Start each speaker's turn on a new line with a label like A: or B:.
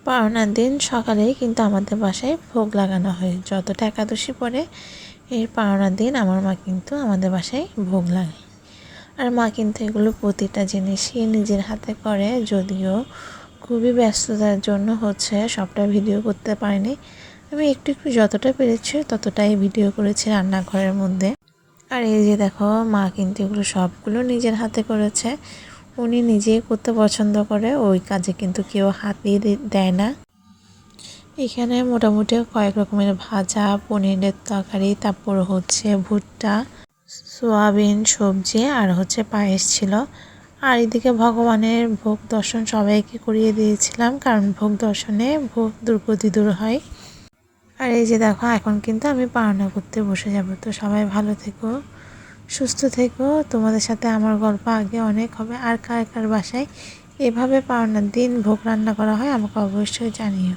A: পাওনার দিন সকালেই কিন্তু আমাদের বাসায় ভোগ লাগানো হয়। যতটা একাদশী পড়ে এর পাওনার দিন আমার মা কিন্তু আমাদের বাসায় ভোগ লাগায়। আর মা কিন্তু এগুলো প্রতিটা জিনিসই নিজের হাতে করে, যদিও খুবই ব্যস্ততার জন্য সবটা ভিডিও করতে পারিনি। আমি একটু একটু যতটা পেরেছি ততটাই ভিডিও করেছি রান্নাঘরের মধ্যে। আর এই যে দেখো, মা কিন্তু এগুলো সবগুলো নিজের হাতে করেছে। উনি নিজেই করতে পছন্দ করে, ওই কাজে কিন্তু কেউ হাত দিয়ে দেয় না। এখানে মোটামুটি কয়েক রকমের ভাজা, পনিরের তরকারি, তারপর ভুট্টা, সোয়াবিন সবজি আর পায়েস ছিল। আর এদিকে ভগবানের ভোগ দর্শন সবাইকে করিয়ে দিয়েছিলাম, কারণ ভোগ দর্শনে ভোগ দুর্গতি দূর হয়। আর এই যে দেখো, এখন কিন্তু আমি পাওনা করতে বসে যাব। তো সবাই ভালো থেকো, সুস্থ থেকো। তোমাদের সাথে আমার গল্প আগে অনেক হবে। আর কার কার বাসায় এভাবে পাওনার দিন ভোগ রান্না করা হয় আমাকে অবশ্যই জানিও।